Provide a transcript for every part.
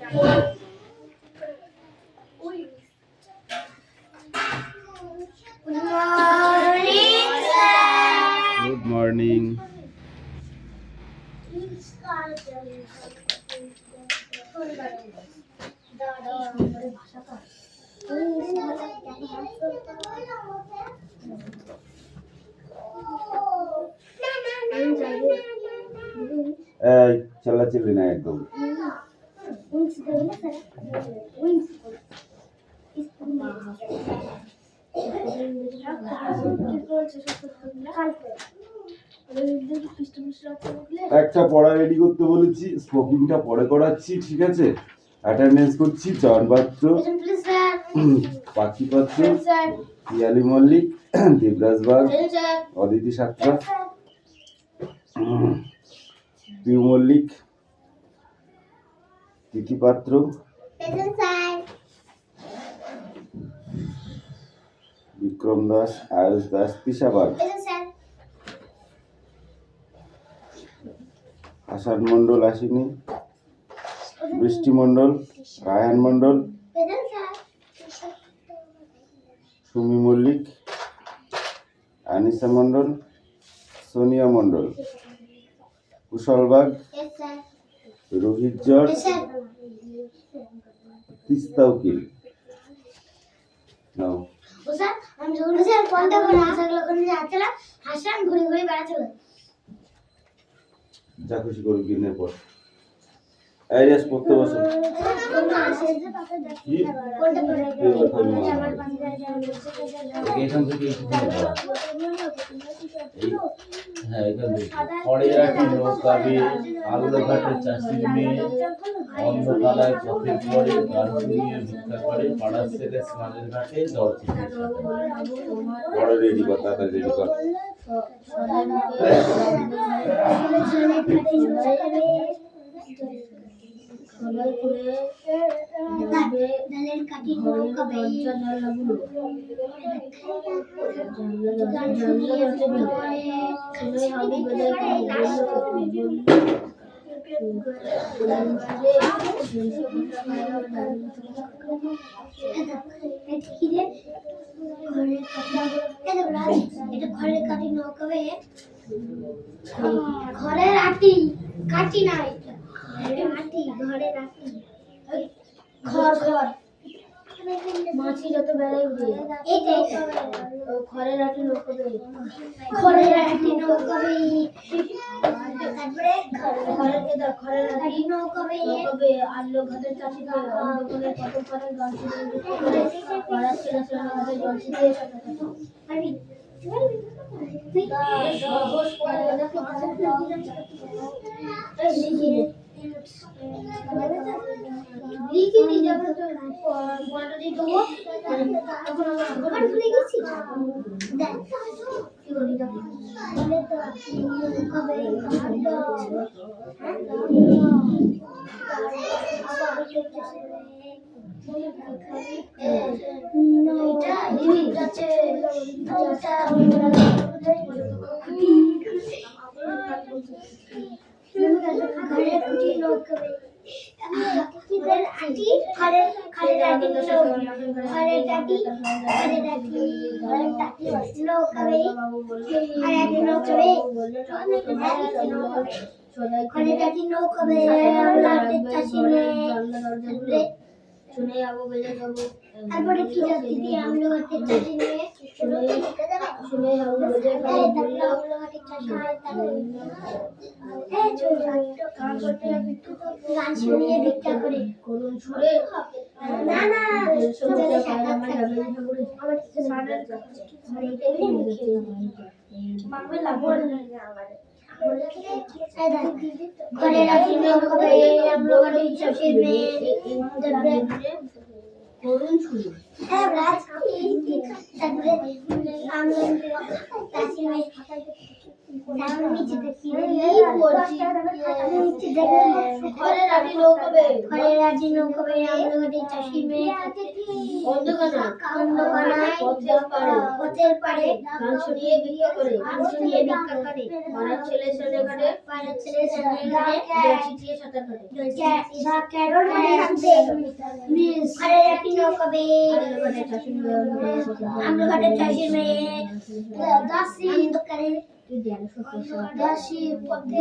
Good morning. চিল্লাচিল্লি না একদম। একটা পড়া রেডি করতে বলেছি, স্পোকিংটা পরে করাচ্ছি, ঠিক আছে? অ্যাটেন্ডেন্স করছি জন পাত্র, পাখি পাত্র, পিয়ালি মল্লিক, দেবরাজ বাগ, অদিতি সাত্রা, পিউ মল্লিক, তিথি পাত্র, বিক্রম দাস, আয়ুষ দাস, তিশা বাগ, হাসান মন্ডল আসেনি, বৃষ্টি মন্ডল, রায়হান মন্ডল, সুমি মল্লিক, আনিসা মন্ডল, সোনিয়া মন্ডল, কুশল বাগ, রোহিত জর্জ, তিস্তা উকিল। নাও আমি যখন কোনটা করে আসাগুলো করে যাচ্ছিলাম, হাসান ঘুরে ঘুরে বেড়াচ্ছিল। যা খুশি করুক দিনের পর। এই রেস পড়তে বসো। এখান থেকে হ্যাঁ এখান থেকে খড়িয়াটি নৌকাবে আলুঘাটের চাষির মেয়ে অন্ধকালায় পথের পরে গান শুনিয়ে ভিক্ষা করে পাড়ার ছেলে স্নানের ঘাটে জল ছিটিয়ে বড় রেডি কর, তাড়াতাড়ি রেডি কর। ডালের কাটি নৌকা বেয়ে ঘরের কাটি নৌকা বেয়ে ঘরের আটি কাটি না আটি ঘরের আটি ঘর ঘর মাছি যত বেড়াই উঠে এইটাই ঘরের আটি নৌকা বেয়ে ঘরের আটি নৌকা বেয়ে তারপরে ঘরের আটি নৌকা বেয়ে আলো ঘাটের চাষি অন্ধকারে কত করে গান শুনে পাড়ার ছেলে ঘাটে জল ছিটিয়ে পারবি লিখে যাবে তো বড় দিয়ে দেবো তখন আমার ভুলে গেছি দেখ কি বলি তো কবে শুনে যাবো বেজে যাবো তারপরে কি যাচ্ছি দিয়ে আমলো হাতের চাষি নিয়ে শুনে যাবো বেজে যাবো তারপরে আমলো হাতের চাষি গান শুনিয়ে ভিক্ষা করে করুন সুরে না না ঘরে রাখি করুন শুরু তারপরে ঘরের রাটি নৌকাবে আমলগাটি চাষির মেয়ে অন্ধকানায় পথের পাড়ে গান শুনিয়ে ভিক্ষা করে পাড়ার ছেলে ঘাটে ছিটিয়ে সাঁতার কাটে আমলগাটের চাষির মেয়ে দাসী পথে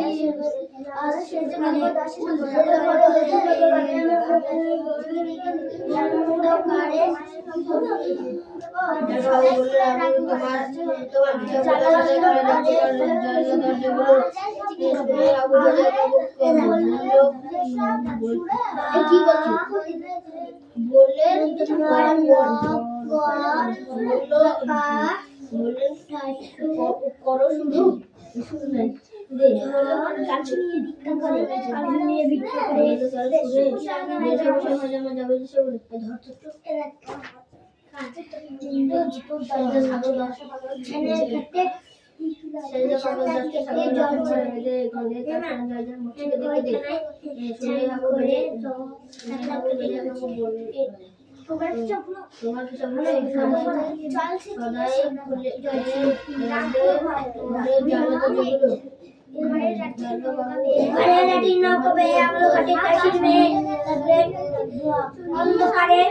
করো শুধু অন্ধকারে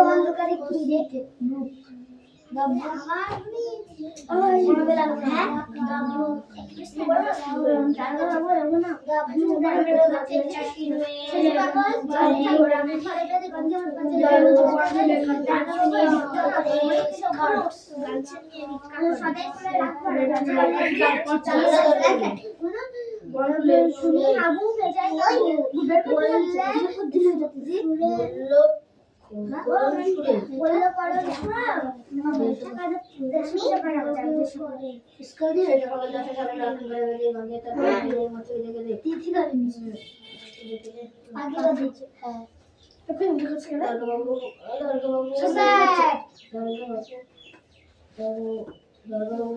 অন্ধকারে কি দেখতে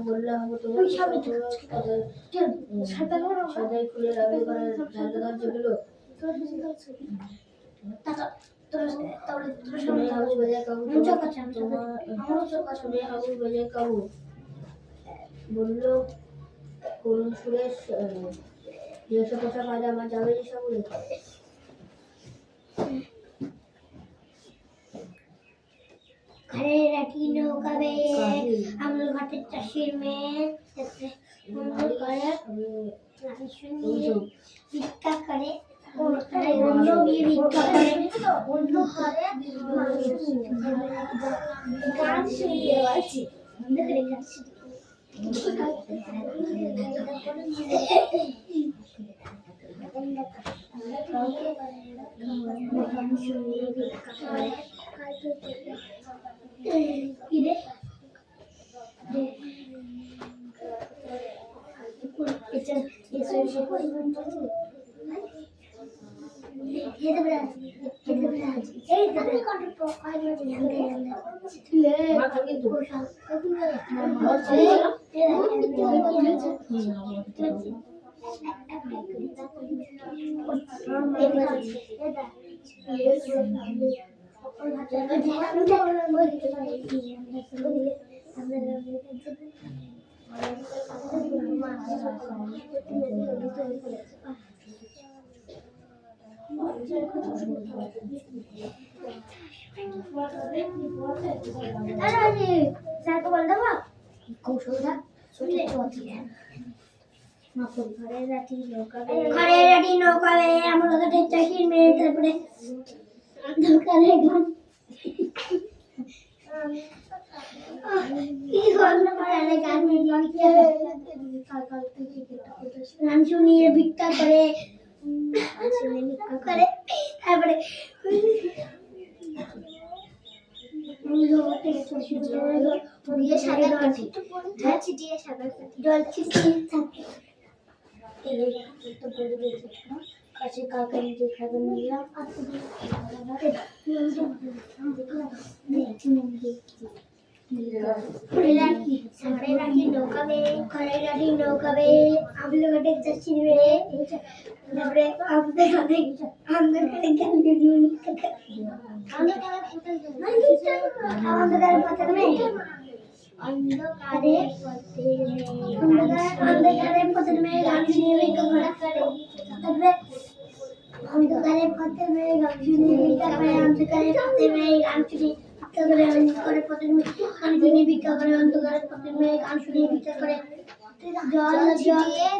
বললে হবে তোমার সাদাই খুলে রাবে করে যেগুলো বললো করুণ সুরেশ যেসব কথা কাজে আমার যাবে যেসব ঘরে রাখি নৌকাবে আমল ঘাটের চাষির মেয়ে ভিক্ষা করে অন্য গিয়ে ভিক্ষা করে গান শুনিয়ে আছে ঘরের রাটি নৌকাবে আমার কাছে চাষির মেয়ে তারপরে দোকানে গান গান শুনিয়ে ভিক্ষা করে তারপরে সাদা কাঠি জল ছিটিয়ে সাঁতার কাটি জল ছিটিয়ে থাকে এই তো বলে দিয়েছি কাছে কাকা নিজে খাবার নিলাম আর তুমি নৌকাবে আমলে ঘাটে চাষি নেবে তারপরে আমাদের অন্ধকারে পথের মেয়ে গান শুনিয়ে তারপরে অন্ধকারে পথের মেয়ে গান শুনিয়ে ভিক্ষা করে অন্ধকারে পথের মেয়ে গান শুনিয়ে অন্ধকারে পথের মেয়ে গান শুনিয়ে ভিক্ষা করে অন্ধকারে পথের মেয়ে গান শুনিয়ে ভিক্ষা করে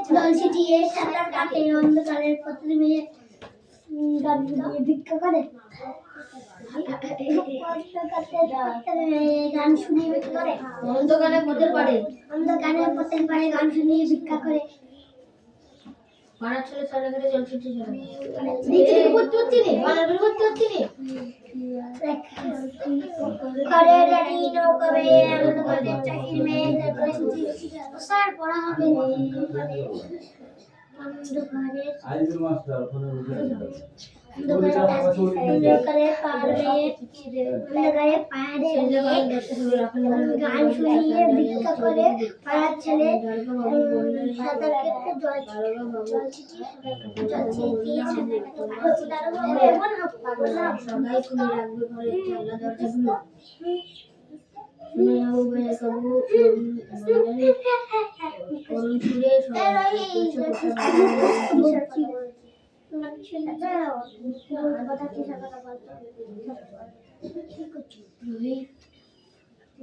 জল ছিটিয়ে সাঁতার কাটে অন্ধকারের পথের মেয়ে গান শুনিয়ে ভিক্ষা করে গান শুনিয়ে ভিক্ষা করে অন্ধকারে পথের পাড়ে গান শুনিয়ে ভিক্ষা করে পাড়ার ছেলে সারাঘাটে জল ছিটিয়ে চলে নিচে করতে হচ্ছে রে বানাবে করতে হচ্ছে রে ঘরে রানী নৌকাবে আমরা ঘরে চাকরি মেয়ে তারপরে স্যার পড়া হবে অন্ধকারে আইজুল মাস্টার ওখানে উঠে অন্ধকারে পাড়ে গান শুনিয়ে ভিক্ষা করে পাড়ার ছেলে সাঁতার কেটে জল ছিটিয়ে সবাই খুলে রাখবে ঘরে জানলা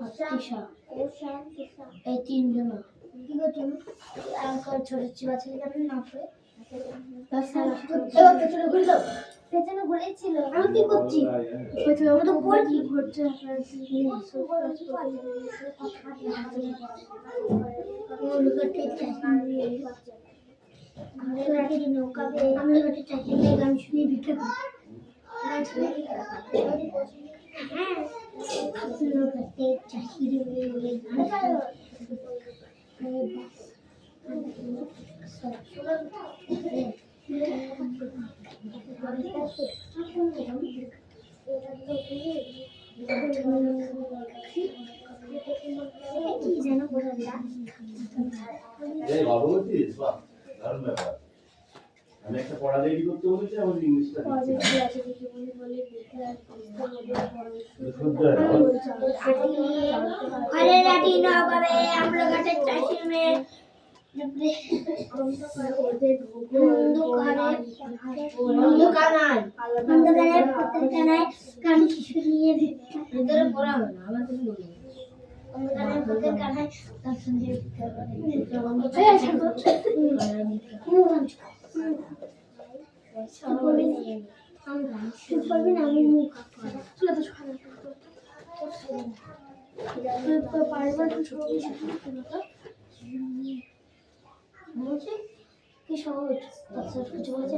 দরজাগুলো এই তিনজন কি করছো ছোট চিবা ছেলে কেন না পড়ে পেছনে ঘুরেছিল আমি কি করছি আমি তো পড়ছি ঘুরছে আমি গান শুনিয়ে ভিক্ষা করি আমি একটা পড়া রেডি করতে বলেছি আমাদের ইংলিশটা ঘরে রাটি নৌকাবে আমরা ঘাটের চাষি মেয়ে অন্ধকারে পথের গান শুনিয়ে ভিতরে পড়া হবে না আমার কিছু বলি অন্ধকারে পথের কানায় গান শুনিয়ে ভিক্ষা করে আমি মুখ বলছি কি সহজ কিছু বলেছে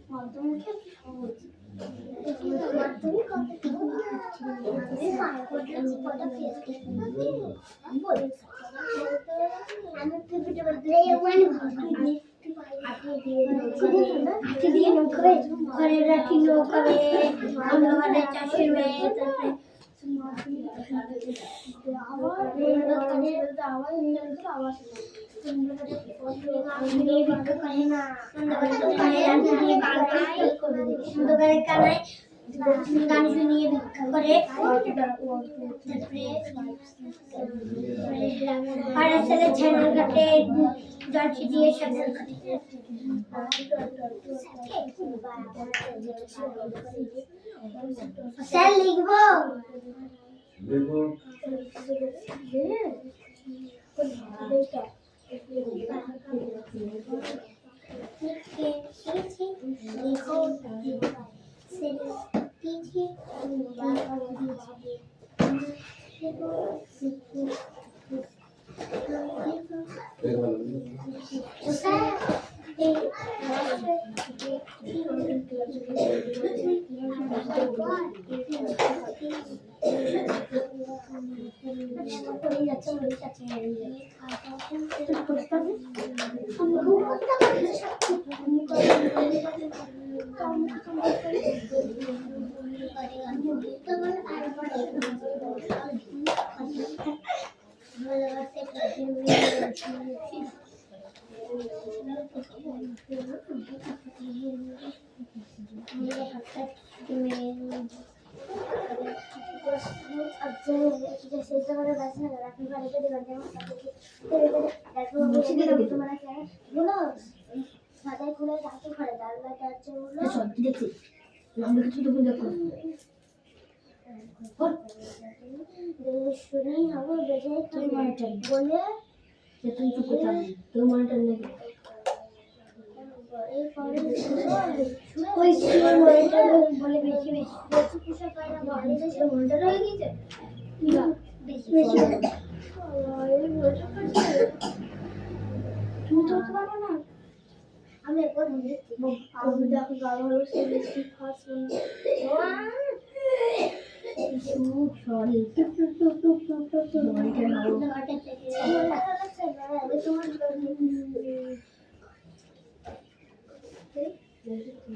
মাধ্যমিকে সহজ ঘরে রাখি নৌকাবে আমরা ঘরে চাষের মেয়ে গান শুনিয়ে ভিক্ষা করে পাড়ার ছেলে ছেলের ঘাটে জল ছিটিয়ে সাঁতার কাটে স্যার লিখবো সাদাই খুলে রাখতে পারে ডালটা যাচ্ছে হলো দেখছি আমরা কিছু তো দেখো শুনি হবে বেজে তুই মনিটর বলে যে তুই চুপ করে থাকবি তুই মনিটর নেই ওই সিনেমার মনিটর বলে বেশি বেশি বেশি কিছু পায় না বলে বেশি মনিটর হয়ে গেছে বেশি বেশি তুমি তো পারো না আমি একবার দেখছি আমি দেখো বাবা হলো সে বেশি ফাস্ট সরি মনিটর নাও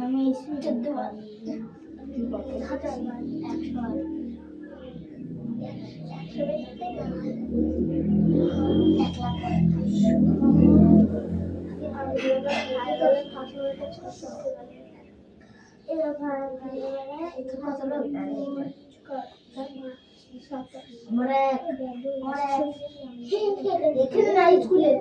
আমি সুইটার দেওয়া এখানে নাই স্কুলে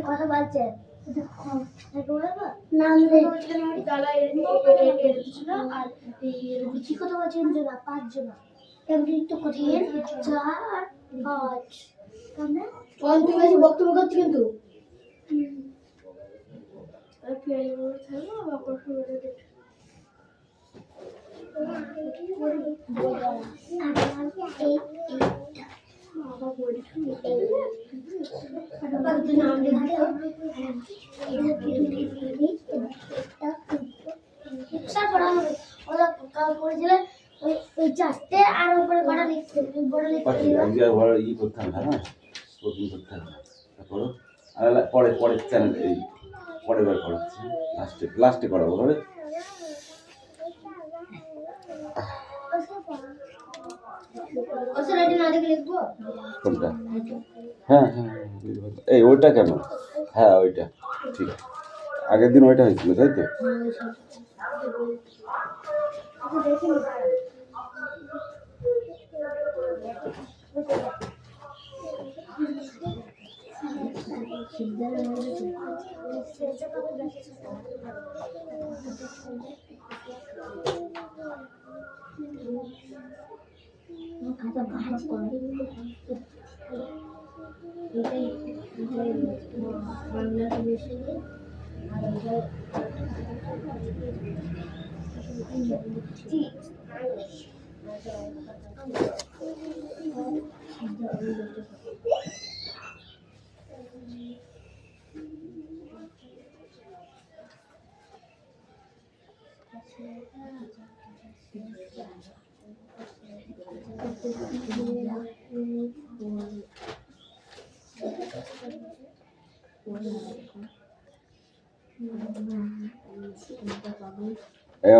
কথা বলছে দাদা ছিল আর কি কথা বলছেন যে 5 জন এমনিতে কোথায় 4 5 তুমি এসে বক্তব্য করছি কিন্তু চারটে আর উপরে কটা লিখতে বড় লিখতে আজকে আর বড় ই করতে হবে না স্পোকিং করতে হবে তারপর আর পরে পরে চ্যানেল এই পরের বার করাচ্ছি লাস্টে করাবো হবে কোনটা হ্যাঁ হ্যাঁ এই ওইটা কেন হ্যাঁ ওইটা ঠিক আগের দিন ওইটা হয়েছিল তাই তো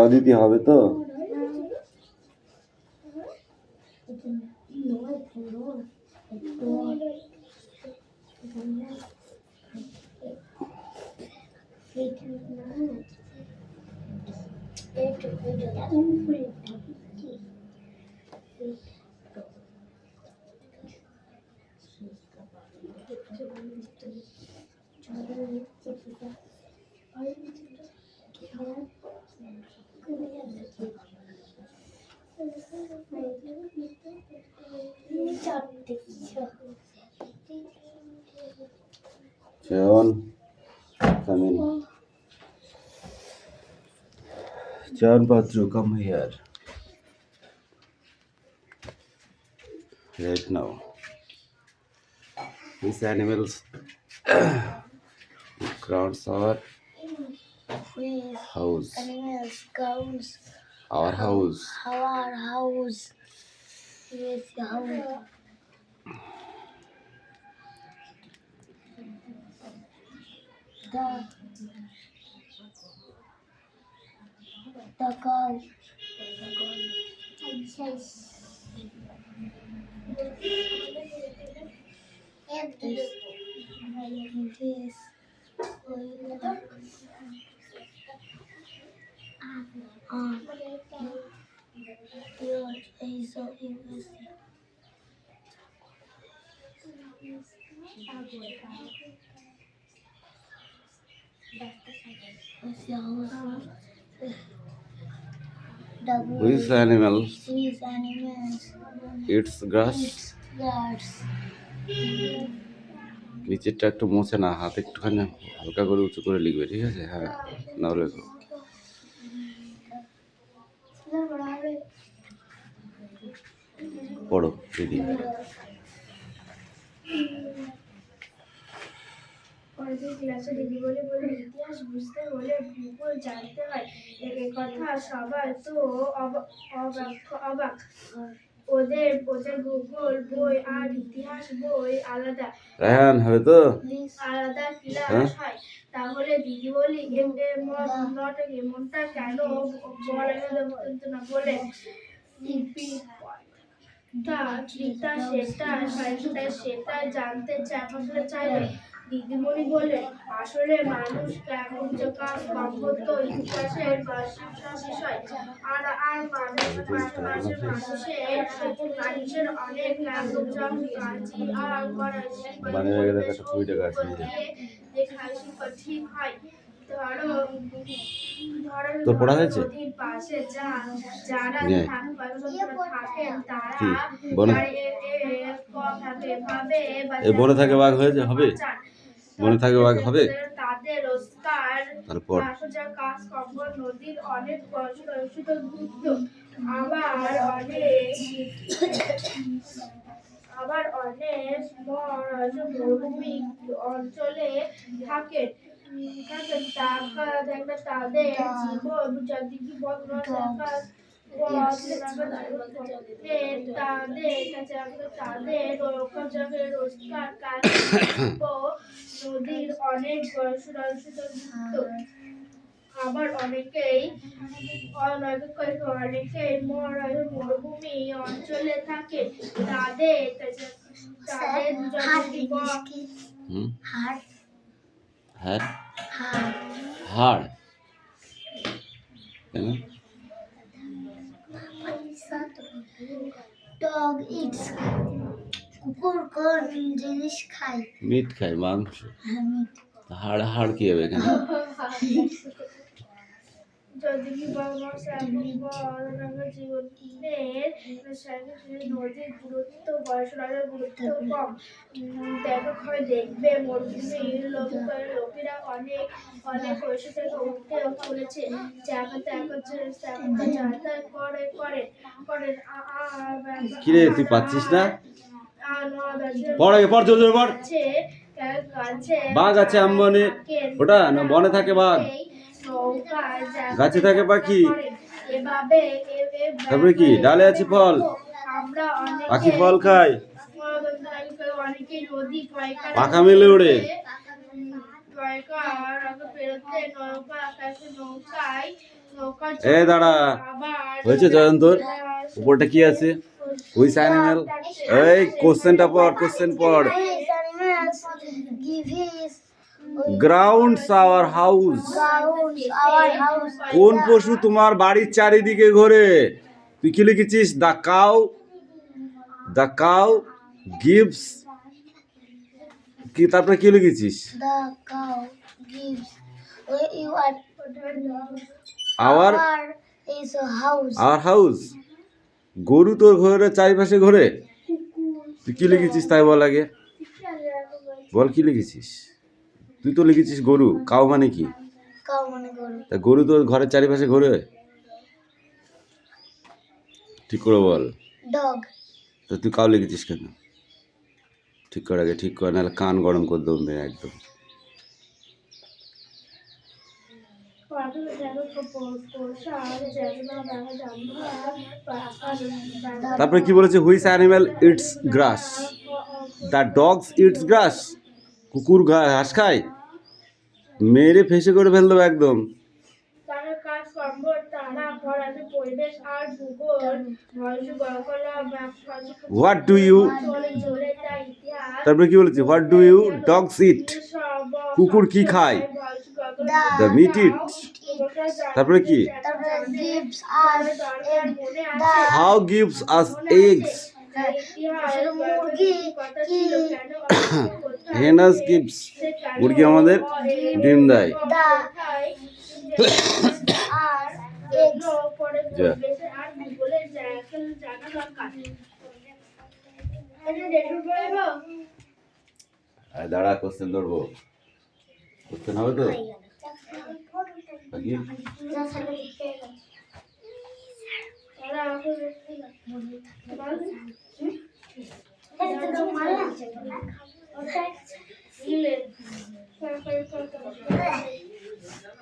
অদিতি হবে তো? John, come in. John Patru, come here. Right now. These animals crowds our house. Animals, cows, Our house. our house. Yes, house. The cow. This. Which animal These animals. eats grass? Grass. নিচেরটা একটু মোছে না, হাত একটুখানি হালকা করে উঁচু করে লিখবে, ঠিক আছে? হ্যাঁ, নাও লেখো। পড়ো দিদি। পরের ক্লাসে দিদি বলে ইতিহাস বুঝতে হলে ভূগোল জানতে হয়। এই কথা সবাই তো অবাক। ওদের ভূগোল বই আর ইতিহাস বই আলাদা রায়হান হবে তো? ক্লাস হয়। তাহলে দিদি বলি এমনটা কেন বলে সেটা জানতে চাইবে। দিদিমণি বলে আসলে মানুষ ইতিহাসের বিষয় আর মানুষের অনেক মানে একটা 20 টাকা আছে। ঠিক হয়। ধরো তোর পড়া হয়েছে? নদীর পাশে যারা নিয়ে থাকেন তারা কি বনে এই বনে থাকে বাঘ হয়েছে হবে? বনে থাকে বাঘ হবে? তাদের রোজগার তারপর নদীর অনেক আবার অনেক মরুভূমি অঞ্চলে থাকে তাদের জীবন যদি তাদের রোজগার নদীর অনেক আবার অনেকেই মরুভূমি অঞ্চলে থাকে তাদের হাড় কেন? ডগ ইটস কুকুর কোন জিনিস খায়? মিট খায়, মাংস। হাড় হাড় কি হবে কেন? যদি কি নদীর গুরুত্ব বয়সের গুরুত্ব কম দেখবে মরুভূমির লোকেরা অনেক পয়সা থেকে উঠতে চলেছে কিরে তুই পাচ্ছিস না? পড় আগে পড়, জোরে জোরে পড়। বাঘ আছে আম্বানে, ওটা না বনে থাকে বাঘ, গাছে থাকে পাখি। এভাবে তারপরে কি ডালে আছে ফল, আমরা পাখি ফল খায়, অনেকে নদী পাখা মেলে ওড়ে। এই দাঁড়া, হয়েছে জয়ন্তর? উপরটা কি আছে? Which animal? এই কোশ্চেনটা পড়, কোশ্চেন পড়। Grounds our house. কোন পশু তোমার বাড়ির চারিদিকে ঘোরে? তুই কি লিখেছিস? The cow, the cow gives, কি তারপরে কি লিখেছিস? The cow gives you our is a house. Our house. গরু তোর ঘরের চারিপাশে ঘোরে? তুই কি লিখেছিস তাই বল আগে, বল কি লিখেছিস? তুই তো লিখেছিস গরু, কাউ মানে কি? Cow মানে গরু। তা গরু তোর ঘরের চারিপাশে ঘোরে? ঠিক করে বল। Dog. তো তুই কাউ লিখেছিস কেন? ঠিক কর আগে, ঠিক কর, নাহলে কান গরম করে দেবো মেয়ে একদম। তারপরে কি বলেছে? Which animal eats grass? The dogs eats grass. কুকুর ঘাস খায়? মেরে ফেসে করে ফেল দেবো একদম। হোয়াট ডু ইউ, তারপরে কি বলেছে? হোয়াট ডু ইউ ডগস ইট? কুকুর কি খায়? দ্য মিট ইট। তারপরে কি? Gives us egg. How gives us eggs? মুরগি কি হেনাস গিভস, মুরগি আমাদের ডিম দেয়। The দাঁড়া, কোশ্চেন ধরবো, কোশ্চেন হবে তো নাকি?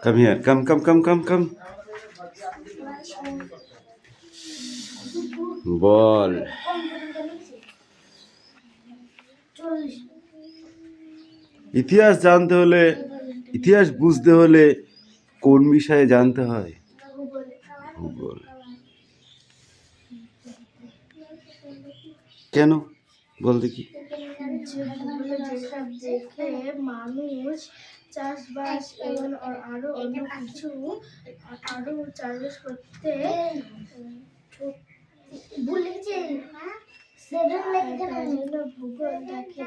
Come here, come. বল। ইতিহাস জানতে হলে, ইতিহাস বুঝতে হলে কোন বিষয়ে জানতে হয়? ভূগোল। কেন বল দেখি? দেখে মানুষ চাষবাস এবং আরো অন্য কিছু আরো চাষবাস করতে ভূগোল দেখে।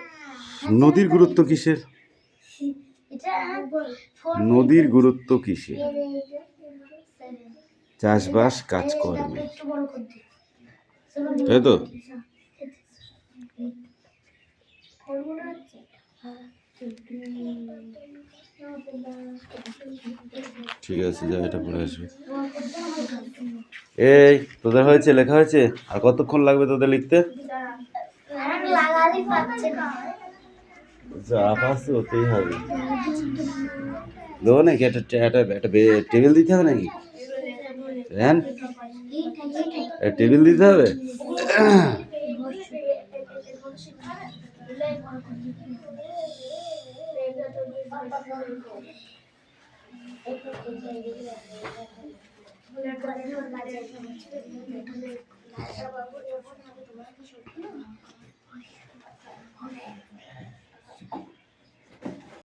নদীর গুরুত্ব কিসের? নদীর গুরুত্ব কিসের? চাষবাস কাজকর্মে, তাই তো? ঠিক আছে, যা এটা পড়ে আসবে। এই তোদের হয়েছে, লেখা হয়েছে? আর কতক্ষণ লাগবে তোদের লিখতে? যা পারছে ওতেই হবে। দেবো নাকি একটা টেবিল দিতে হবে নাকি? হ্যাঁ, টেবিল দিতে হবে।